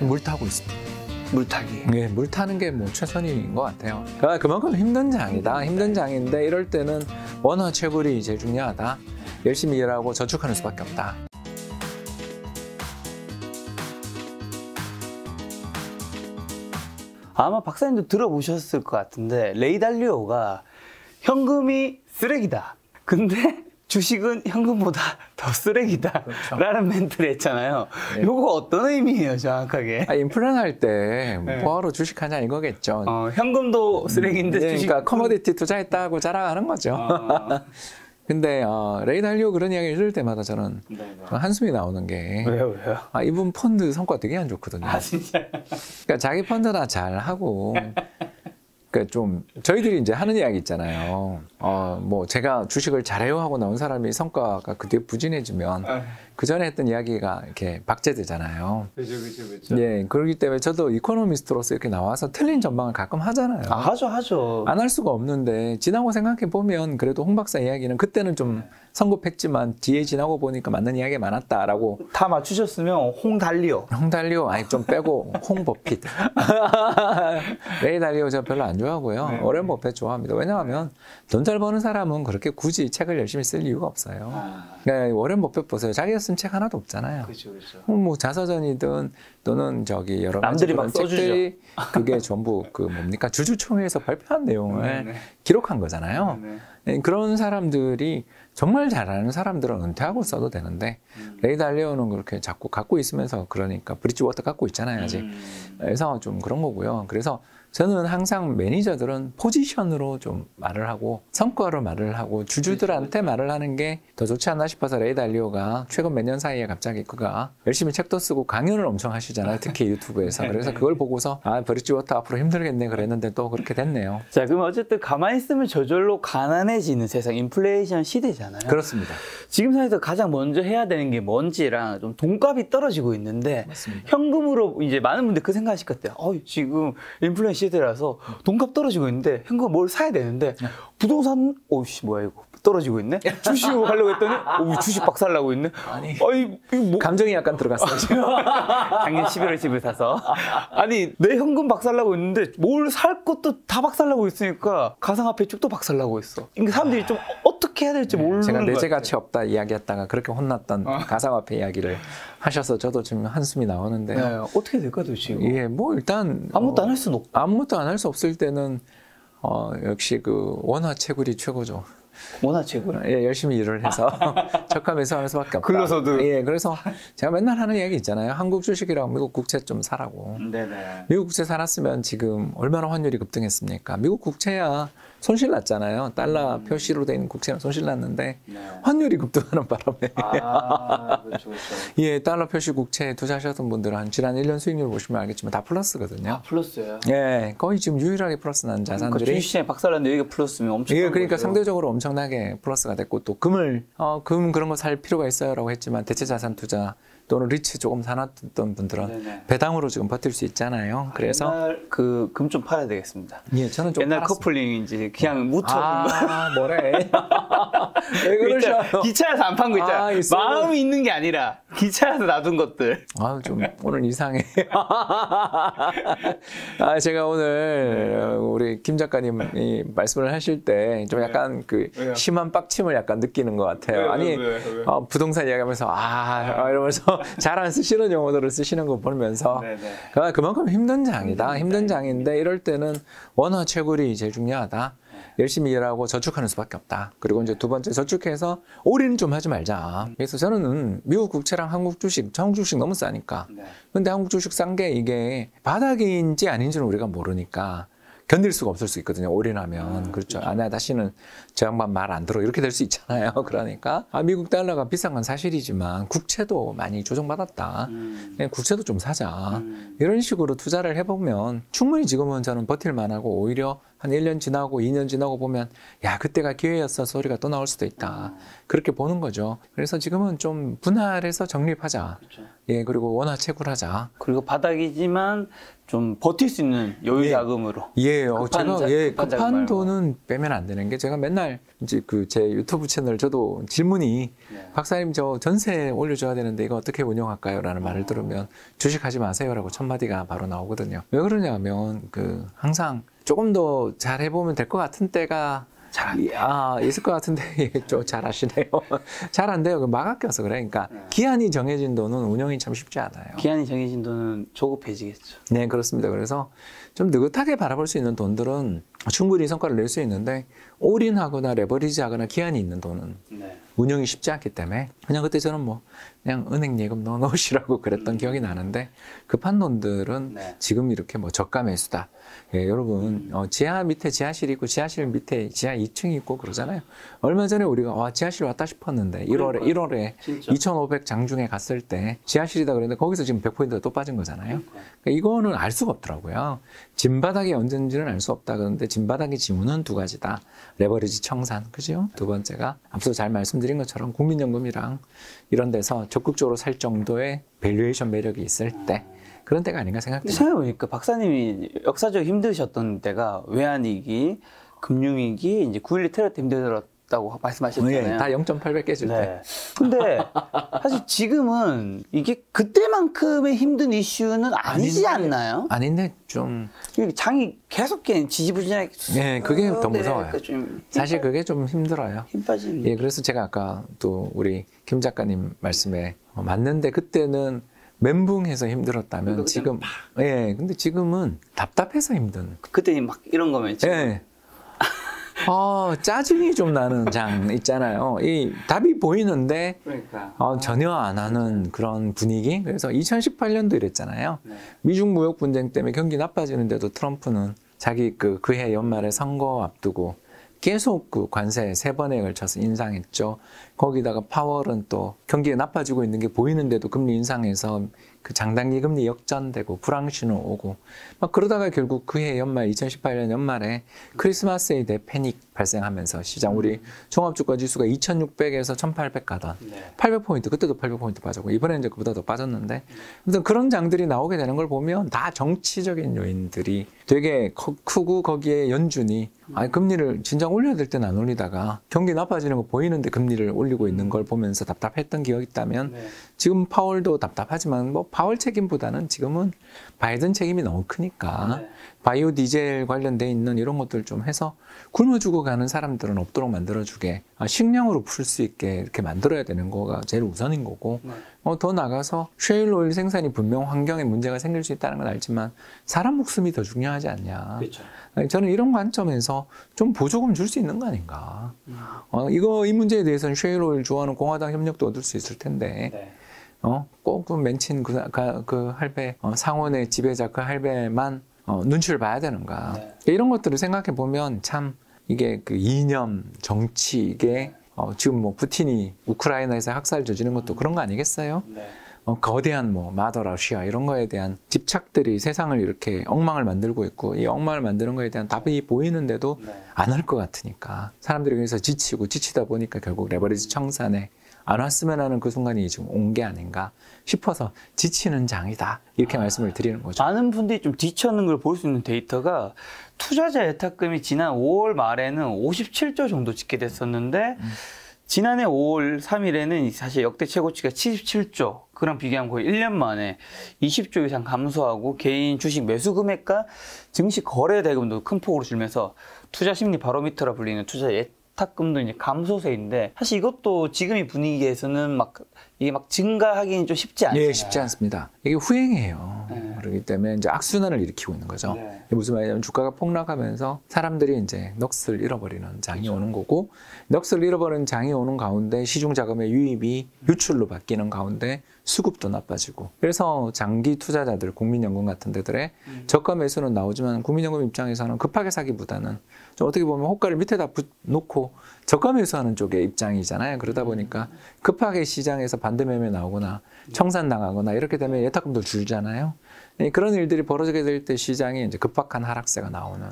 물 타고 있습니다. 물 타기. 네, 물 타는 게 뭐 최선인 것 같아요. 그러니까 그만큼 힘든 장이다. 힘든 장인데 이럴 때는 원화 채굴이 제일 중요하다. 열심히 일하고 저축하는 수밖에 없다. 아마 박사님도 들어보셨을 것 같은데 레이 달리오가 현금이 쓰레기다. 근데 주식은 현금보다 더 쓰레기다. 그렇죠. 라는 멘트를 했잖아요. 네. 요거 어떤 의미예요, 정확하게? 인플레 할때 네. 뭐하러 주식하냐 이거겠죠. 현금도 쓰레기인데 주식. 그러니까 커머디티 투자했다고 자랑하는 거죠. 근데 레이 달리오 그런 이야기를 들을 때마다 저는 한숨이 나오는 게 왜요? 이분 펀드 성과 되게 안 좋거든요. 아, 진짜? 그러니까 자기 펀드나 잘 하고 그러니까 좀 저희들이 이제 하는 이야기 있잖아요. 뭐 제가 주식을 잘해요 하고 나온 사람이 성과가 그 뒤에 부진해지면 그 전에 했던 이야기가 이렇게 박제되잖아요. 그죠. 예, 그렇기 때문에 저도 이코노미스트로서 이렇게 나와서 틀린 전망을 가끔 하잖아요. 하죠. 안 할 수가 없는데 지나고 생각해 보면 그래도 홍 박사 이야기는 그때는 좀 성급했지만 뒤에 지나고 보니까 맞는 이야기가 많았다라고. 다 맞추셨으면 홍달리오. 홍달리오 아니 좀 빼고 홍버핏. 레이 달리오 저 별로 안 좋아하고요. 네. 워렌 버핏 좋아합니다. 왜냐하면 돈 잘 버는 사람은 그렇게 굳이 책을 열심히 쓸 이유가 없어요. 그러니까 워렌 버핏 보세요. 자기가 쓴 책 하나도 없잖아요. 그렇죠. 뭐 자서전이든 또는 저기 여러 가지 남들이 막 그런 책들이 그게 전부 그 뭡니까 주주총회에서 발표한 내용을 기록한 거잖아요. 그런 사람들이 정말 잘하는 사람들은 은퇴하고 써도 되는데 레이 달리오는 그렇게 자꾸 갖고 있으면서 그러니까 브리지워터 갖고 있잖아요 아직. 그래서 좀 그런 거고요. 그래서 저는 항상 매니저들은 포지션으로 좀 말을 하고 성과로 말을 하고 주주들한테 말을 하는 게 더 좋지 않나 싶어서 레이 달리오가 최근 몇 년 사이에 갑자기 그가 열심히 책도 쓰고 강연을 엄청 하시잖아요. 특히 유튜브에서. 그래서 그걸 보고서 브리지워터 앞으로 힘들겠네 그랬는데 또 그렇게 됐네요. 자, 그럼 어쨌든 가만히 있으면 저절로 가난해지는 세상, 인플레이션 시대잖아요. 그렇습니다. 지금 상황에서 가장 먼저 해야 되는 게 뭔지랑 좀 돈값이 떨어지고 있는데 맞습니다. 현금으로 이제 많은 분들이 그 생각하실 것 같아요. 지금 인플레이션 시대라서 돈값 떨어지고 있는데 현금 뭘 사야 되는데 부동산 뭐야 이거 떨어지고 있네? 주식으로 가려고 했더니 주식 박살나고 있네? 아니 이거 뭐 감정이 약간 들어갔어요. 작년 11월 집을 사서 아니 내 현금 박살나고 있는데 뭘 살 것도 다 박살나고 있으니까 가상화폐 쪽도 박살나고 있어. 그러니까 사람들이 좀 어떻게 해야 될지 모르는 제가 것 내재 같아요. 가치 없다 이야기했다가 그렇게 혼났던 가상화폐 이야기를 하셔서 저도 지금 한숨이 나오는데요. 네, 어떻게 될까 도대체 이거? 예, 뭐 일단 아무것도 안 할 수는 없고. 아무것도 안 할 수 없을 때는 역시 그 원화 채굴이 최고죠. 원화채굴? 예, 열심히 일을 해서 저가 매수하는 수밖에 없다. 근로소득. 예, 그래서 제가 맨날 하는 이야기 있잖아요. 한국 주식이랑 미국 국채 좀 사라고. 네네. 미국 국채 살았으면 지금 얼마나 환율이 급등했습니까? 미국 국채야 손실 났잖아요. 달러 표시로 된 국채는 손실 났는데 환율이 급등하는 바람에 그렇죠. 예, 달러 표시 국채에 투자하셨던 분들은 지난 1년 수익률 보시면 알겠지만 다 플러스거든요. 플러스예요? 예, 거의 지금 유일하게 플러스 난 자산들이. 그러니까 주식시장이 박살났는데 여기가 플러스면 엄청. 예, 그러니까 상대적으로 엄청나게 플러스가 됐고 또 금을 금 그런 거 살 필요가 있어요라고 했지만 대체 자산 투자 또는 리츠 조금 사놨던 분들은 배당으로 지금 버틸 수 있잖아요. 그래서 옛날 그 금 좀 팔아야 되겠습니다. 예, 저는 좀 옛날 팔았습니다. 커플링인지 그냥 묻혀. 뭐래? 왜 그러셔요? 기차에서 안 판 거 있잖아. 있어요. 마음이 있는 게 아니라 기차에서 놔둔 것들. 좀 오늘 이상해. 제가 오늘 우리 김 작가님이 말씀을 하실 때 좀 약간 그 심한 빡침을 약간 느끼는 것 같아요. 왜요? 부동산 이야기하면서 이러면서 잘 안 쓰시는 용어들을 쓰시는 거 보면서 그만큼 힘든 장이다. 힘든 장인데 이럴 때는 원화 채굴이 제일 중요하다. 열심히 일하고 저축하는 수밖에 없다. 그리고 이제 두 번째 저축해서 올인 좀 하지 말자. 그래서 저는 미국 국채랑 한국 주식 너무 싸니까. 근데 한국 주식 싼 게 이게 바닥인지 아닌지는 우리가 모르니까 견딜 수가 없을 수 있거든요. 올인하면. 그렇죠. 다시는 저 양반 말 안 들어. 이렇게 될 수 있잖아요. 그러니까 미국 달러가 비싼 건 사실이지만 국채도 많이 조정받았다. 국채도 좀 사자. 이런 식으로 투자를 해보면 충분히 지금은 저는 버틸 만하고 오히려 한 1년 지나고 2년 지나고 보면 야 그때가 기회였어 소리가 또 나올 수도 있다. 그렇게 보는 거죠. 그래서 지금은 좀 분할해서 정립하자. 예, 그리고 원화 채굴하자. 그리고 바닥이지만 좀 버틸 수 있는 여유 예. 자금으로. 예, 급한 제가 급한 자금 급한 말고. 돈은 빼면 안 되는 게 제가 맨날 이제 그 제 유튜브 채널 저도 질문이 박사님 저 전세 올려줘야 되는데 이거 어떻게 운영할까요? 라는 말을 들으면 주식하지 마세요라고 첫 마디가 바로 나오거든요. 왜 그러냐면 그 항상 조금 더 잘 해보면 될 것 같은 때가 있을 것 같은데 좀 잘하시네요. 잘 안 돼요. 막아 껴서 그래. 그러니까 기한이 정해진 돈은 운영이 참 쉽지 않아요. 기한이 정해진 돈은 조급해지겠죠. 네, 그렇습니다. 그래서 좀 느긋하게 바라볼 수 있는 돈들은 충분히 성과를 낼 수 있는데 올인하거나 레버리지하거나 기한이 있는 돈은 운영이 쉽지 않기 때문에 그냥 그때 저는 뭐 그냥 은행 예금 넣으시라고 그랬던 기억이 나는데 급한 돈들은 지금 이렇게 뭐 저가 매수다. 예, 여러분 지하 밑에 지하실이 있고 지하실 밑에 지하 2층이 있고 그러잖아요. 얼마 전에 우리가 와 지하실 왔다 싶었는데 1월에 2,500 장중에 갔을 때 지하실이다 그랬는데 거기서 지금 100%가 또 빠진 거잖아요. 그러니까 이거는 알 수가 없더라고요. 진바닥이 언제인지는 알 수 없다 그러는데 진바닥의 징후는 두 가지다. 레버리지 청산, 그죠? 두 번째가 앞서 잘 말씀드린 것처럼 국민연금이랑 이런 데서 적극적으로 살 정도의 밸류에이션 매력이 있을 때 그런 때가 아닌가 생각돼요. 생각해보니까 박사님이 역사적으로 힘드셨던 때가 외환위기, 금융위기, 이제 9.12 테러 때 힘들었다고 말씀하셨잖아요. 예, 다 0.8배 깨질 때. 근데 사실 지금은 이게 그때만큼의 힘든 이슈는 아니지 않나요? 아닌데 좀 장이 계속 지지부진하게. 예, 그게 더 무서워요. 좀 사실 그게 좀 힘들어요. 힘 빠지는. 예, 그래서 제가 아까 또 우리 김 작가님 말씀에 맞는데 그때는 멘붕해서 힘들었다면 지금 예, 근데 지금은 답답해서 힘든. 그때는 막 이런 거면 지금. 예. 짜증이 좀 나는 장 있잖아요. 이 답이 보이는데 그러니까. 전혀 안 하는 그런 분위기. 그래서 2018년도 이랬잖아요. 미중 무역 분쟁 때문에 경기 나빠지는데도 트럼프는 자기 그해 연말에 선거 앞두고 계속 그 관세 3번에 걸쳐서 인상했죠. 거기다가 파월은 또 경기가 나빠지고 있는 게 보이는데도 금리 인상해서 그 장단기 금리 역전되고 불황신호 오고 막 그러다가 결국 그해 연말 2018년 연말에 크리스마스에 대해 패닉 발생하면서 시장 우리 종합주가 지수가 2600에서 1800 가던 800포인트 그때도 800포인트 빠졌고 이번에는 이제 그보다 더 빠졌는데 아무튼 그런 장들이 나오게 되는 걸 보면 다 정치적인 요인들이 되게 크고 거기에 연준이 금리를 진작 올려야 될 때는 안 올리다가 경기 나빠지는 거 보이는데 금리를 올리고 있는 걸 보면서 답답했던 기억이 있다면 지금 파월도 답답하지만 뭐 파월 책임보다는 지금은 바이든 책임이 너무 크니까 바이오 디젤 관련돼 있는 이런 것들 좀 해서 굶어 죽어가는 사람들은 없도록 만들어주게 식량으로 풀 수 있게 이렇게 만들어야 되는 거가 제일 우선인 거고 더 나가서 셰일 오일 생산이 분명 환경에 문제가 생길 수 있다는 건 알지만 사람 목숨이 더 중요하지 않냐. 그렇죠. 저는 이런 관점에서 좀 보조금 줄 수 있는 거 아닌가. 이 문제에 대해서는 셰일 오일 좋아하는 공화당 협력도 얻을 수 있을 텐데 꼭 그 맨친 그 할배 상원의 지배자 그 할배만 눈치를 봐야 되는가. 이런 것들을 생각해 보면 참 이게 그 이념, 정치 이게 지금 뭐 푸틴이 우크라이나에서 학살 저지른 것도 그런 거 아니겠어요? 거대한 뭐 마더러시아 이런 거에 대한 집착들이 세상을 이렇게 엉망을 만들고 있고 이 엉망을 만드는 거에 대한 답이 보이는데도 안 할 것 같으니까 사람들이 그래서 지치다 보니까 결국 레버리지 청산에 안 왔으면 하는 그 순간이 지금 온 게 아닌가 싶어서 지치는 장이다 이렇게 말씀을 드리는 거죠. 많은 분들이 좀 뒤처는 걸 볼 수 있는 데이터가 투자자 예탁금이 지난 5월 말에는 57조 정도 집계됐었는데 지난해 5월 3일에는 사실 역대 최고치가 77조 그랑 비교하면 거의 1년 만에 20조 이상 감소하고 개인 주식 매수 금액과 증시 거래 대금도 큰 폭으로 줄면서 투자 심리 바로미터라 불리는 투자 예탁금도 이제 감소세인데 사실 이것도 지금의 분위기에서는 이게 막 증가하기는 좀 쉽지 않잖아요. 네, 쉽지 않습니다. 이게 후행이에요. 그렇기 때문에 이제 악순환을 일으키고 있는 거죠. 무슨 말이냐면 주가가 폭락하면서 사람들이 이제 넋을 잃어버리는 장이 오는 거고 넋을 잃어버리는 장이 오는 가운데 시중 자금의 유입이 유출로 바뀌는 가운데 수급도 나빠지고 그래서 장기 투자자들 국민연금 같은 데들의 저가 매수는 나오지만 국민연금 입장에서는 급하게 사기보다는 좀 어떻게 보면 호가를 밑에다 놓고 저가 매수하는 쪽의 입장이잖아요. 그러다 보니까 급하게 시장에서 반대 매매 나오거나 청산 나가거나 이렇게 되면 예탁금도 줄잖아요. 그런 일들이 벌어지게 될 때 시장이 이제 급박한 하락세가 나오는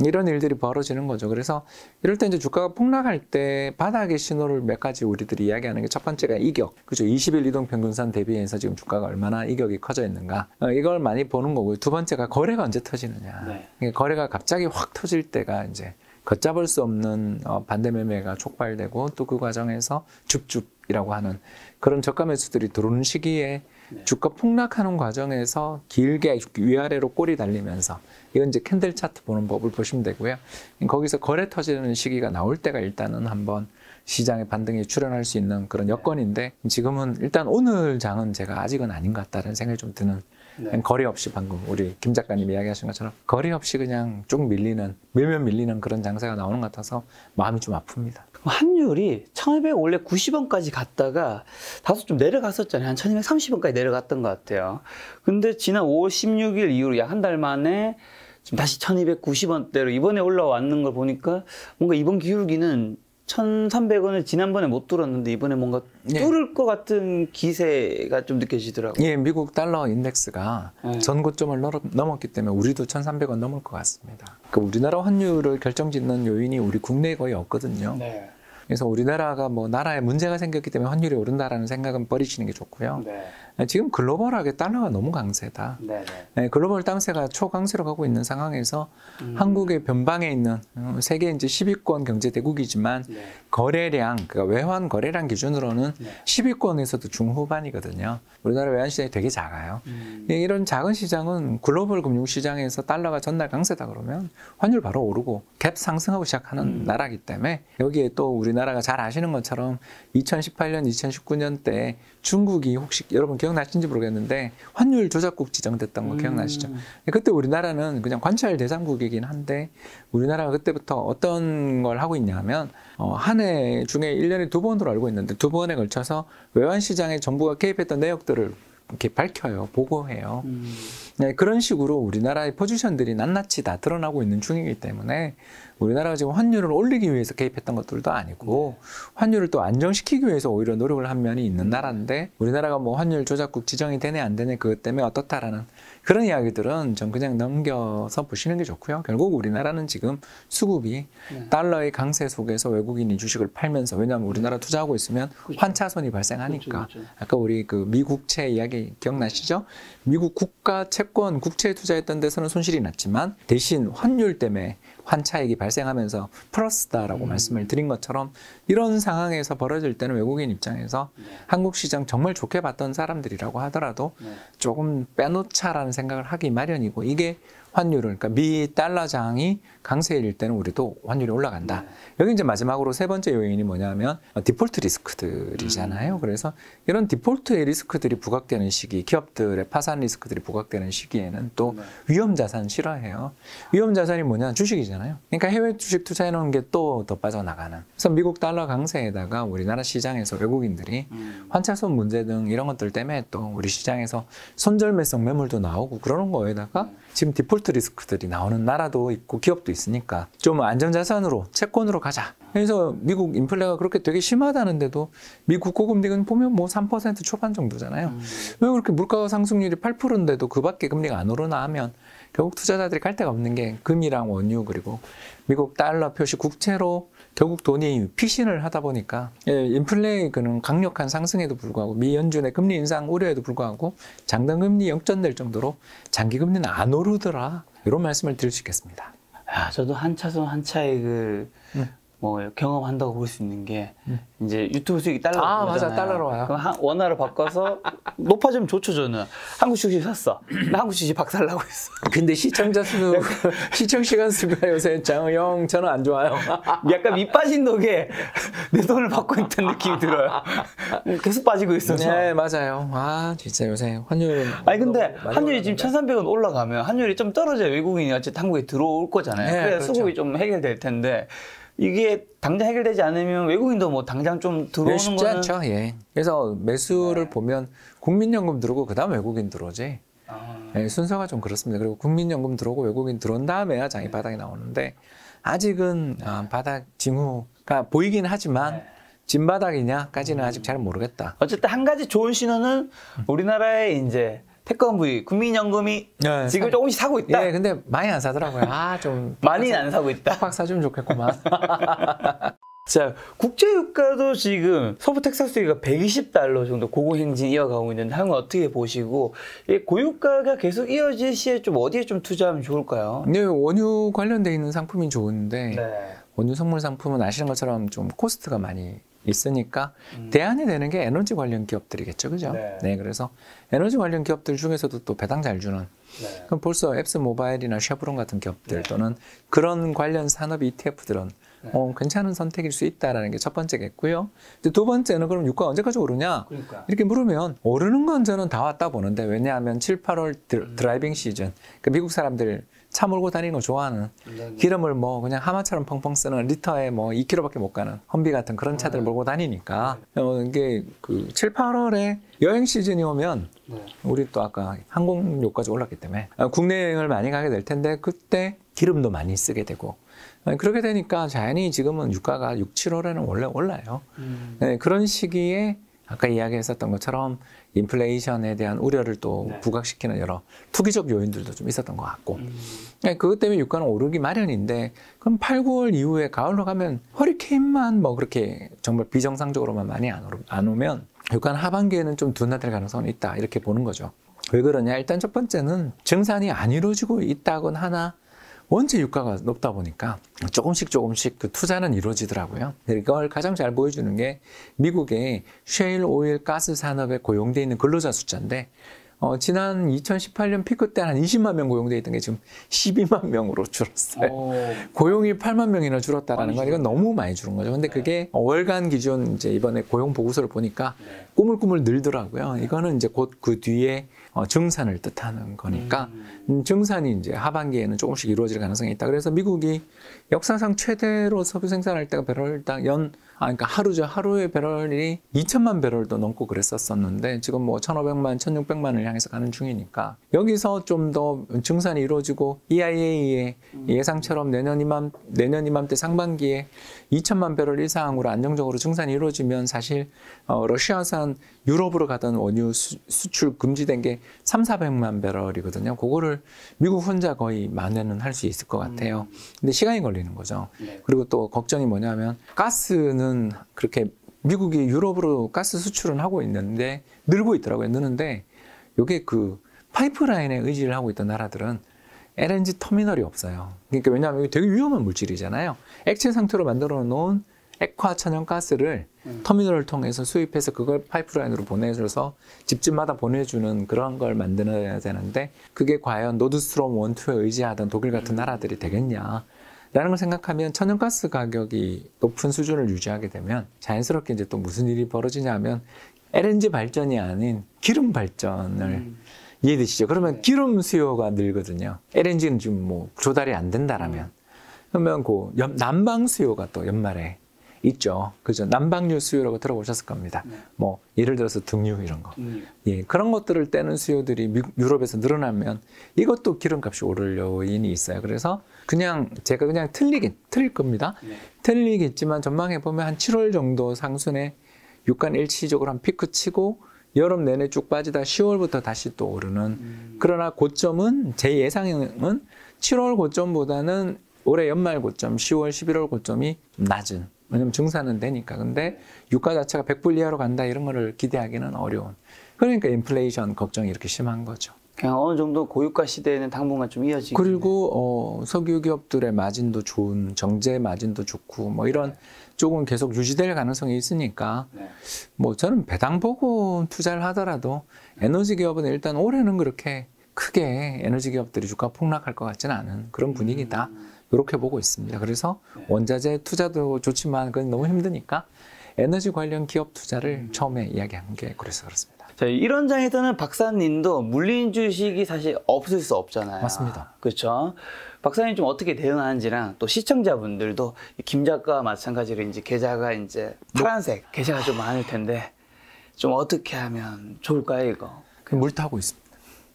이런 일들이 벌어지는 거죠. 그래서 이럴 때 이제 주가가 폭락할 때 바닥의 신호를 몇 가지 우리들이 이야기하는 게 첫 번째가 이격. 그죠? 20일 이동 평균선 대비해서 지금 주가가 얼마나 이격이 커져 있는가. 이걸 많이 보는 거고요. 두 번째가 거래가 언제 터지느냐. 거래가 갑자기 확 터질 때가 이제 걷잡을 수 없는 반대 매매가 촉발되고 또 그 과정에서 줍줍이라고 하는 그런 저가 매수들이 들어오는 시기에 주가 폭락하는 과정에서 길게 위아래로 꼬리 달리면서 이건 이제 캔들 차트 보는 법을 보시면 되고요. 거기서 거래 터지는 시기가 나올 때가 일단은 한번 시장의 반등에 출현할 수 있는 그런 여건인데 지금은 일단 오늘 장은 제가 아직은 아닌 것 같다는 생각이 좀 드는 거리 없이 방금 우리 김 작가님 이야기하신 것처럼 거리 없이 그냥 쭉 밀면 밀리는 그런 장세가 나오는 것 같아서 마음이 좀 아픕니다. 환율이 1200 원래 90원까지 갔다가 다소 좀 내려갔었잖아요. 한 1230원까지 내려갔던 것 같아요. 근데 지난 5월 16일 이후로 약 한 달 만에 지금 다시 1290원대로 이번에 올라왔는 걸 보니까 뭔가 이번 기울기는 1300원을 지난번에 못 뚫었는데 이번에 뭔가 뚫을 것 같은 기세가 좀 느껴지더라고요. 예, 미국 달러 인덱스가 전고점을 넘었기 때문에 우리도 1300원 넘을 것 같습니다. 그 우리나라 환율을 결정짓는 요인이 우리 국내에 거의 없거든요. 네. 그래서 우리나라가 뭐 나라에 문제가 생겼기 때문에 환율이 오른다라는 생각은 버리시는 게 좋고요. 지금 글로벌하게 달러가 너무 강세다. 글로벌 땅세가 초강세로 가고 있는 상황에서 한국의 변방에 있는 세계 이제 10위권 경제대국이지만 거래량, 그러니까 외환 거래량 기준으로는 10위권에서도 중후반이거든요. 우리나라 외환 시장이 되게 작아요. 이런 작은 시장은 글로벌 금융시장에서 달러가 전날 강세다 그러면 환율 바로 오르고 갭 상승하고 시작하는 나라이기 때문에 여기에 또 우리나라가 잘 아시는 것처럼 2018년, 2019년 때 중국이 혹시 여러분 기억나시는지 모르겠는데 환율 조작국 지정됐던 거 기억나시죠? 그때 우리나라는 그냥 관찰 대상국이긴 한데 우리나라가 그때부터 어떤 걸 하고 있냐면 한 해 중에 1년에 2번으로 알고 있는데 2번에 걸쳐서 외환시장에 정부가 개입했던 내역들을 이렇게 밝혀요. 보고해요. 네, 그런 식으로 우리나라의 포지션들이 낱낱이 다 드러나고 있는 중이기 때문에 우리나라가 지금 환율을 올리기 위해서 개입했던 것들도 아니고 환율을 또 안정시키기 위해서 오히려 노력을 한 면이 있는 나라인데 우리나라가 뭐 환율 조작국 지정이 되네 안 되네 그것 때문에 어떻다라는 그런 이야기들은 전 그냥 넘겨서 보시는 게 좋고요. 결국 우리나라는 지금 수급이 달러의 강세 속에서 외국인이 주식을 팔면서 왜냐하면 우리나라 투자하고 있으면 환차손이 발생하니까 아까 우리 그 미국채 이야기 기억나시죠? 미국 국가 채권 국채에 투자했던 데서는 손실이 났지만 대신 환율 때문에 환차익이 발생하면서 플러스다라고 말씀을 드린 것처럼 이런 상황에서 벌어질 때는 외국인 입장에서 한국 시장 정말 좋게 봤던 사람들이라고 하더라도 조금 빼놓자라는 생각을 하기 마련이고 이게 환율을 그러니까 미 달러장이 강세일 때는 우리도 환율이 올라간다. 여기 이제 마지막으로 세 번째 요인이 뭐냐면 디폴트 리스크들이잖아요. 그래서 이런 디폴트의 리스크들이 부각되는 시기, 기업들의 파산 리스크들이 부각되는 시기에는 또 위험 자산 싫어해요. 위험 자산이 뭐냐? 주식이잖아요. 그러니까 해외 주식 투자해 놓은 게 또 더 빠져나가는. 그래서 미국 달러 강세에다가 우리나라 시장에서 외국인들이 환차손 문제 등 이런 것들 때문에 또 우리 시장에서 손절매성 매물도 나오고 그러는 거에다가 지금 디폴트 리스크들이 나오는 나라도 있고 기업도 있으니까 좀 안전자산으로 채권으로 가자. 그래서 미국 인플레가 그렇게 되게 심하다는데도 미국 고금리는 보면 뭐 3% 초반 정도잖아요. 왜 그렇게 물가 상승률이 8%인데도 그 밖에 금리가 안 오르나 하면 결국 투자자들이 갈 데가 없는 게 금이랑 원유 그리고 미국 달러 표시 국채로 결국 돈이 피신을 하다 보니까 인플레의 그는 강력한 상승에도 불구하고 미 연준의 금리 인상 우려에도 불구하고 장단금리 역전될 정도로 장기금리는 안 오르더라. 이런 말씀을 드릴 수 있겠습니다. 저도 한 차선 한 차익을 뭐 경험한다고 볼 수 있는 게 이제 유튜브 수익이 달러로 오잖아요. 맞아 달러로 와요. 그럼 원화로 바꿔서 높아지면 좋죠 저는. 한국 주식 샀어. 나 한국 주식 박살나고 있어. 근데 시청자 수, 시청 시간 수가 요새 형 저는 안 좋아요. 약간 밑 빠진 독에 내 돈을 받고 있다는 느낌이 들어요. 계속 빠지고 있어서. 네 맞아요. 진짜 요새 환율. 아니 근데 환율이 지금 1,300원 올라가면 환율이 좀 떨어져야 외국인이 어쨌든 한국에 들어올 거잖아요. 네, 그래야 그렇죠. 수급이 좀 해결될 텐데. 이게 당장 해결되지 않으면 외국인도 뭐 당장 좀 들어오는 쉽지 거는 않죠. 예. 그래서 매수를 보면 국민연금 들어오고 그다음 외국인 들어오지. 예, 순서가 좀 그렇습니다. 그리고 국민연금 들어오고 외국인 들어온 다음에야 장이 바닥이 나오는데 아직은 바닥 징후가 보이긴 하지만 진바닥이냐까지는 아직 잘 모르겠다. 어쨌든 한 가지 좋은 신호는 우리나라의 이제 태권브이 국민연금이 네, 지금 조금씩 사고 있다. 예, 근데 많이 안 사더라고요. 좀 많이는 안 사고 있다. 팍팍 사주면 좋겠구만. 자, 국제유가도 지금 서부 텍사스주가 120달러 정도 고공행진 이어가고 있는데 한번 어떻게 보시고 이 고유가가 계속 이어질 시에 좀 어디에 좀 투자하면 좋을까요? 네, 원유 관련돼 있는 상품이 좋은데 네. 원유 성물 상품은 아시는 것처럼 좀 코스트가 많이 있으니까 대안이 되는 게 에너지 관련 기업들이겠죠, 그죠? 네. 그래서 에너지 관련 기업들 중에서도 또 배당 잘 주는. 네. 그럼 벌써 앱스 모바일이나 쉐브론 같은 기업들 네. 또는 그런 관련 산업 ETF들은 괜찮은 선택일 수 있다라는 게 첫 번째겠고요. 두 번째는 그럼 유가 언제까지 오르냐? 그러니까. 이렇게 물으면 오르는 건 저는 다 왔다 보는데 왜냐하면 7, 8월 드라이빙 시즌, 그러니까 미국 사람들 차 몰고 다니는 거 좋아하는 기름을 뭐 그냥 하마처럼 펑펑 쓰는 리터에 뭐 2km밖에 못 가는 험비 같은 그런 차들 몰고 다니니까 이게 그 7, 8월에 여행 시즌이 오면 우리 또 아까 항공료까지 올랐기 때문에 국내 여행을 많이 가게 될 텐데 그때 기름도 많이 쓰게 되고 그렇게 되니까 자연히 지금은 유가가 6, 7월에는 원래 올라요. 네, 그런 시기에 아까 이야기했었던 것처럼 인플레이션에 대한 우려를 또 부각시키는 여러 투기적 요인들도 좀 있었던 것 같고 네, 그것 때문에 유가는 오르기 마련인데 그럼 8, 9월 이후에 가을로 가면 허리케인만 뭐 그렇게 정말 비정상적으로만 많이 안 오면 유가는 하반기에는 좀 둔화될 가능성은 있다 이렇게 보는 거죠. 왜 그러냐? 일단 첫 번째는 증산이 안 이루어지고 있다곤 하나 원체 유가가 높다 보니까 조금씩 그 투자는 이루어지더라고요. 이걸 가장 잘 보여주는 게 미국의 셰일 오일 가스 산업에 고용돼 있는 근로자 숫자인데 지난 2018년 피크 때 한 20만 명 고용돼 있던 게 지금 12만 명으로 줄었어요. 고용이 8만 명이나 줄었다라는 건 이건 너무 많이 줄은 거죠. 근데 그게 월간 기준 이제 이번에 고용 보고서를 보니까 꾸물꾸물 늘더라고요. 이거는 이제 곧 그 뒤에 증산을 뜻하는 거니까 증산이 이제 하반기에는 조금씩 이루어질 가능성이 있다. 그래서 미국이 역사상 최대로 석유 생산할 때가 배럴당 그러니까 하루죠. 하루의 배럴이 2천만 배럴도 넘고 그랬었었는데 지금 뭐 1,500만, 1,600만을 향해서 가는 중이니까 여기서 좀 더 증산이 이루어지고 EIA의 예상처럼 내년 이맘때 상반기에 2천만 배럴 이상으로 안정적으로 증산이 이루어지면 사실 러시아산 유럽으로 가던 원유 수출 금지된 게 3,400만 배럴이거든요. 그거를 미국 혼자 거의 만회는 할 수 있을 것 같아요. 근데 시간이 걸리는 거죠. 그리고 또 걱정이 뭐냐면 가스는 그렇게 미국이 유럽으로 가스 수출은 하고 있는데 늘고 있더라고요. 느는데 이게 그 파이프라인에 의지를 하고 있던 나라들은 LNG 터미널이 없어요. 그러니까 왜냐하면 이게 되게 위험한 물질이잖아요. 액체 상태로 만들어 놓은 액화 천연가스를 터미널을 통해서 수입해서 그걸 파이프라인으로 보내줘서 집집마다 보내주는 그런 걸 만들어야 되는데 그게 과연 노드스트롬 1, 2에 의지하던 독일 같은 나라들이 되겠냐 라는 걸 생각하면 천연가스 가격이 높은 수준을 유지하게 되면 자연스럽게 이제 또 무슨 일이 벌어지냐 하면 LNG 발전이 아닌 기름 발전을 이해되시죠? 그러면 기름 수요가 늘거든요. LNG는 지금 뭐 조달이 안 된다라면 그러면 그 난방 수요가 또 연말에 있죠. 그죠? 난방유 수요라고 들어보셨을 겁니다. 뭐 예를 들어서 등유 이런 거. 예, 그런 것들을 떼는 수요들이 유럽에서 늘어나면 이것도 기름값이 오를 요인이 있어요. 그래서 제가 그냥 틀릴 겁니다. 틀리겠지만 전망해 보면 한 7월 정도 상순에 유가는 일시적으로 한 피크 치고 여름 내내 쭉 빠지다 10월부터 다시 또 오르는. 그러나 고점은 제 예상은 7월 고점보다는 올해 연말 고점 10월, 11월 고점이 낮은. 왜냐면 증산은 되니까. 근데 유가 자체가 100불 이하로 간다 이런 거를 기대하기는 어려운. 그러니까 인플레이션 걱정이 이렇게 심한 거죠. 그냥 어느 정도 고유가 시대에는 당분간 좀 이어지고. 그리고 석유 기업들의 마진도 좋은, 정제 마진도 좋고 뭐 이런 쪽은 계속 유지될 가능성이 있으니까 뭐 저는 배당 보고 투자를 하더라도 에너지 기업은 일단 올해는 그렇게 크게 에너지 기업들이 주가 폭락할 것 같지는 않은 그런 분위기다. 이렇게 보고 있습니다. 그래서 원자재 투자도 좋지만 그건 너무 힘드니까 에너지 관련 기업 투자를 처음에 이야기한 게 그래서 그렇습니다. 자, 이런 장에서는 박사님도 물린 주식이 사실 없을 수 없잖아요. 맞습니다. 그렇죠. 박사님 좀 어떻게 대응하는지랑 또 시청자분들도 김 작가와 마찬가지로 이제 계좌가 이제 파란색 계좌가 좀 많을 텐데 좀 어떻게 하면 좋을까요, 이거? 물 타고 있습니다.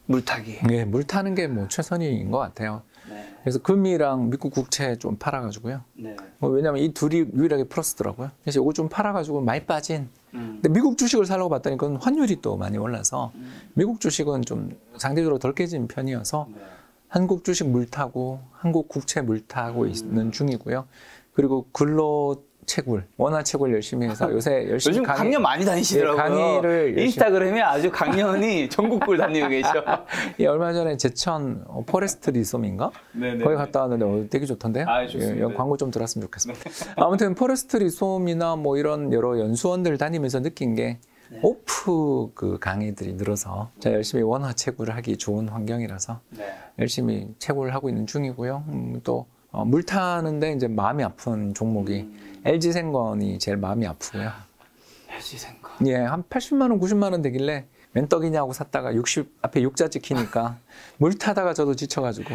물 타기. 네, 물 타는 게 뭐 최선인 것 같아요. 그래서 금이랑 미국 국채 좀 팔아가지고요. 왜냐하면 이 둘이 유일하게 플러스더라고요. 그래서 이거 좀 팔아가지고 많이 빠진 근데 미국 주식을 사려고 봤더니 그건 환율이 또 많이 올라서 미국 주식은 좀 상대적으로 덜 깨진 편이어서 한국 주식 물타고 한국 국채 물타고 있는 중이고요. 그리고 근로채굴, 원화채굴 열심히 해서 요새 열심히 요즘 강연 많이 다니시더라고요. 강의를 인스타그램에 아주 강연이 전국을 다니고 계셔. 예, 얼마 전에 제천 포레스트 리솜인가? 거기 갔다 왔는데 되게 좋던데요? 좋습니다. 예, 광고 좀 들었으면 좋겠습니다. 아무튼 포레스트 리솜이나 뭐 이런 여러 연수원들 다니면서 느낀 게 오프 그 강의들이 늘어서 제가 열심히 원화 채굴을 하기 좋은 환경이라서 열심히 채굴을 하고 있는 중이고요. 또 물 타는데 이제 마음이 아픈 종목이 LG생건이 제일 마음이 아프고요. LG생건. 예, 한 80만 원, 90만 원 되길래 웬 떡이냐고 샀다가 60 앞에 6자 찍히니까 물 타다가 저도 지쳐가지고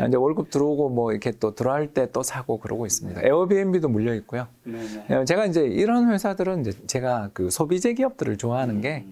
이제 월급 들어오고 뭐 이렇게 또 들어갈 때 또 사고 그러고 있습니다. 에어비앤비도 물려 있고요. 제가 이제 이런 회사들은 이제 제가 그 소비재 기업들을 좋아하는 게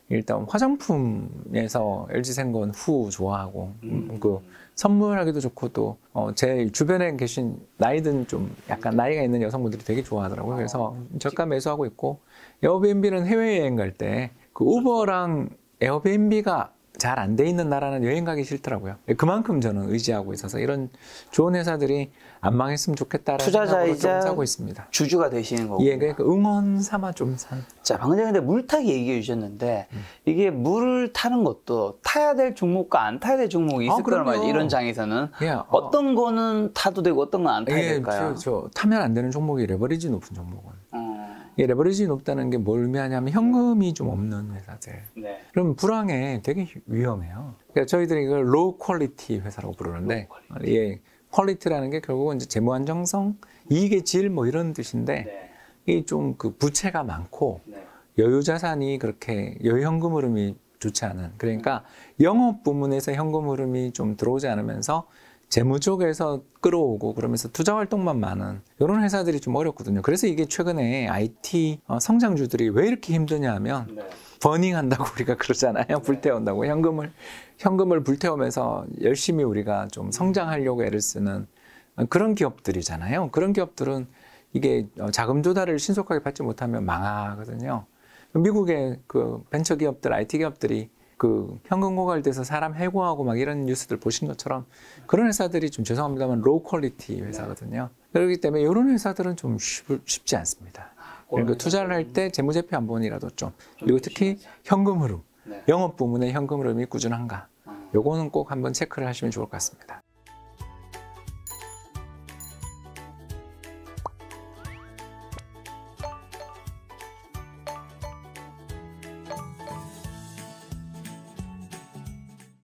일단 화장품에서 LG생건 후 좋아하고 그 선물하기도 좋고 또 제 주변에 계신 나이든 좀 약간 나이가 있는 여성분들이 되게 좋아하더라고요. 그래서 저가 매수하고 있고 에어비앤비는 해외여행 갈 때 그 우버랑 에어비앤비가 잘 안 돼 있는 나라는 여행 가기 싫더라고요. 그만큼 저는 의지하고 있어서 이런 좋은 회사들이 안 망했으면 좋겠다라는 생각으로 좀 사고 있습니다. 주주가 되시는 거고. 예, 그러니까 응원 삼아 좀 산. 자, 방금 전에 근데 물타기 얘기해 주셨는데 이게 물을 타는 것도 타야 될 종목과 안 타야 될 종목이 있을 거란 말이죠. 이런 장에서는 예, 어떤 거는 타도 되고 어떤 건 안 타야 될까요? 저 타면 안 되는 종목이 레버리지 높은 종목은. 이 레버리지 높다는 게 뭘 의미하냐면 현금이 좀 없는 회사들. 그럼 불황에 되게 위험해요. 그러니까 저희들이 이걸 로우 퀄리티 회사라고 부르는데, 예, 퀄리티라는 게 결국은 이제 재무 안정성, 이익의 질 뭐 이런 뜻인데, 이 좀 그 부채가 많고 여유 자산이 그렇게 여유 현금 흐름이 좋지 않은. 그러니까 영업 부문에서 현금 흐름이 좀 들어오지 않으면서 재무 쪽에서 끌어오고 그러면서 투자 활동만 많은 이런 회사들이 좀 어렵거든요. 그래서 이게 최근에 IT 성장주들이 왜 이렇게 힘드냐 하면 버닝한다고 우리가 그러잖아요. 불태운다고. 현금을 불태우면서 열심히 우리가 좀 성장하려고 애를 쓰는 그런 기업들이잖아요. 그런 기업들은 이게 자금 조달을 신속하게 받지 못하면 망하거든요. 미국의 그 벤처 기업들, IT 기업들이 그 현금 고갈돼서 사람 해고하고 막 이런 뉴스들 보신 것처럼 그런 회사들이 좀 죄송합니다만 로우 퀄리티 회사거든요. 그렇기 때문에 이런 회사들은 좀 쉽지 않습니다. 그러니까 투자를 할 때 재무제표 한 번이라도 좀 그리고 특히 현금 흐름, 영업 부문의 현금 흐름이 꾸준한가 요거는 꼭 한번 체크를 하시면 좋을 것 같습니다.